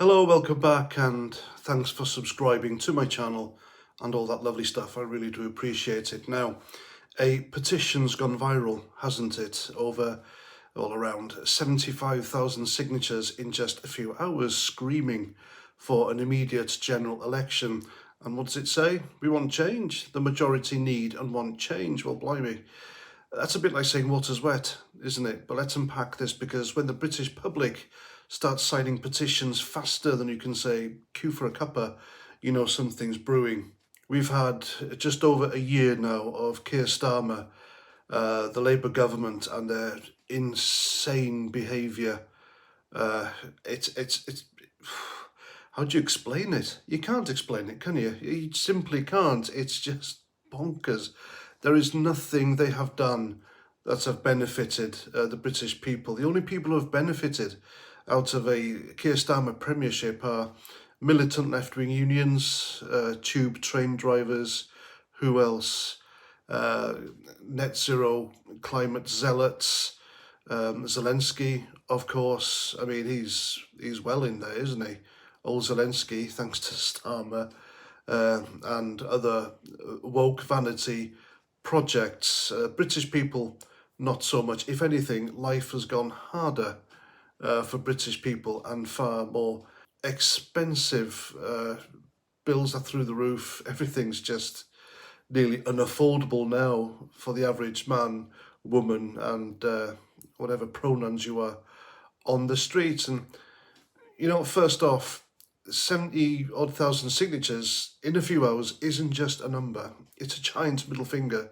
Hello, welcome back, and thanks for subscribing to my channel and all that lovely stuff. I really do appreciate it. Now, a petition's gone viral, hasn't it? Around 75,000 signatures in just a few hours, screaming for an immediate general election. And what does it say? We want change. The majority need and want change. Well, blimey. That's a bit like saying water's wet, isn't it? But let's unpack this, because when the British public starts signing petitions faster than you can say queue for a cuppa, you know something's brewing. We've had just over a year now of Keir Starmer, the Labour government, and their insane behaviour. It's how do you explain it? You can't explain it, can you? You simply can't. It's just bonkers. There is nothing they have done that have benefited the British people. The only people who have benefited out of a Keir Starmer premiership are militant left-wing unions, tube train drivers, who else? Net zero climate zealots, Zelensky, of course. I mean, he's well in there, isn't he? Old Zelensky, thanks to Starmer, and other woke vanity projects. British people, not so much. If anything, life has gone harder for British people, and far more expensive. Bills are through the roof. Everything's just nearly unaffordable now for the average man, woman, and whatever pronouns you are on the streets. And, you know, first off, 70-odd thousand signatures in a few hours isn't just a number. It's a giant middle finger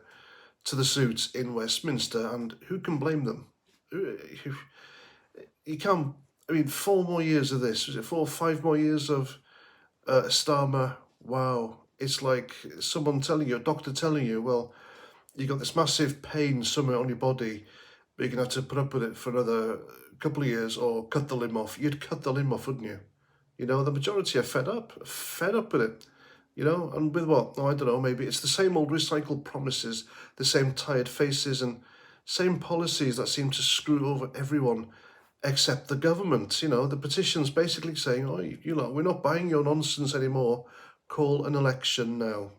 to the suits in Westminster, and who can blame them? You can't. I mean, 4 more years of this. Was it 4 or 5 more years of Starmer? Wow. It's like someone telling you, a doctor telling you, well, you got this massive pain somewhere on your body, but you're going to have to put up with it for another couple of years or cut the limb off. You'd cut the limb off, wouldn't you? You know, the majority are fed up with it. You know, and with what? Oh, I don't know, maybe it's the same old recycled promises, the same tired faces, and same policies that seem to screw over everyone except the government. You know, the petition's basically saying, oh, you know, we're not buying your nonsense anymore. Call an election now.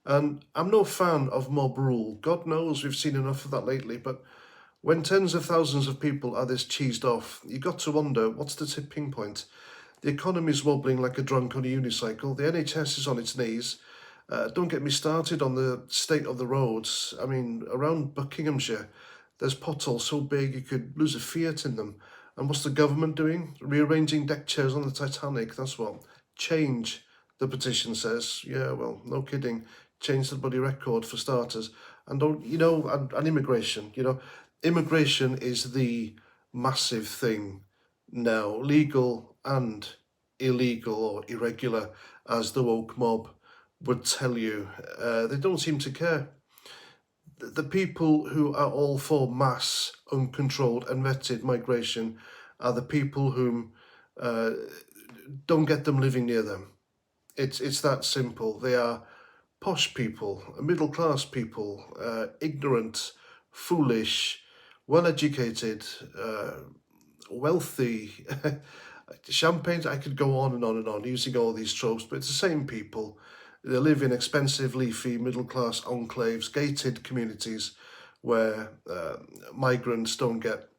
And I'm no fan of mob rule. God knows we've seen enough of that lately, but when tens of thousands of people are this cheesed off, you got to wonder, what's the tipping point? The economy's wobbling like a drunk on a unicycle. The NHS is on its knees. Don't get me started on the state of the roads. I mean, around Buckinghamshire, there's potholes so big you could lose a Fiat in them. And what's the government doing? Rearranging deck chairs on the Titanic. That's what. Change, the petition says. Yeah, well, no kidding. Change the bloody record for starters. And don't, you know, and immigration, you know. Immigration is the massive thing now, legal and illegal or irregular, as the woke mob would tell you. They don't seem to care. The people who are all for mass, uncontrolled and vetted migration are the people whom don't get them living near them. It's that simple. They are posh people, middle-class people, ignorant, foolish, well-educated, wealthy, champagnes. I could go on and on and on using all these tropes, but it's the same people. They live in expensive, leafy, middle-class enclaves, gated communities where migrants don't get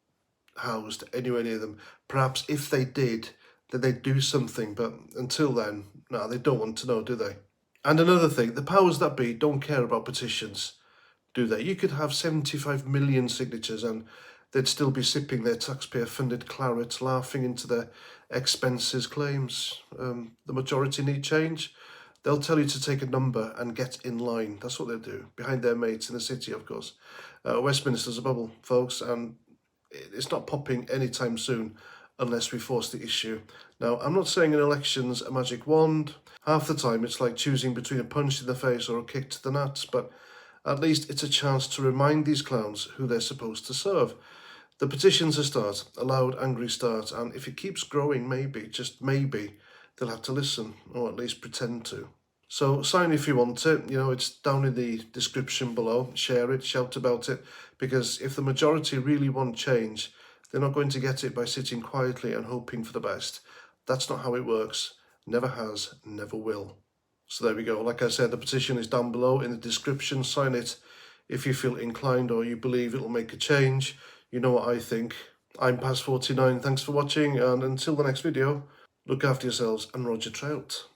housed anywhere near them. Perhaps if they did, then they'd do something, but until then, no, they don't want to know, do they? And another thing, the powers that be don't care about petitions, do they? You could have 75 million signatures and they'd still be sipping their taxpayer-funded claret, laughing into their expenses claims. The majority need change. They'll tell you to take a number and get in line. That's what they'll do, behind their mates in the city, of course. Westminster's a bubble, folks, and it's not popping anytime soon unless we force the issue. Now, I'm not saying an election's a magic wand. Half the time, it's like choosing between a punch in the face or a kick to the nuts, but at least it's a chance to remind these clowns who they're supposed to serve. The petition's a start, a loud, angry start, and if it keeps growing, maybe, just maybe, they'll have to listen, or at least pretend to. So sign if you want it. You know, it's down in the description below. Share it, shout about it, because if the majority really want change, they're not going to get it by sitting quietly and hoping for the best. That's not how it works. Never has, never will. So there we go. Like I said, the petition is down below in the description. Sign it if you feel inclined or you believe it'll make a change. You know what I think. I'm Past 49. Thanks for watching, and until the next video, look after yourselves and Roger Trout.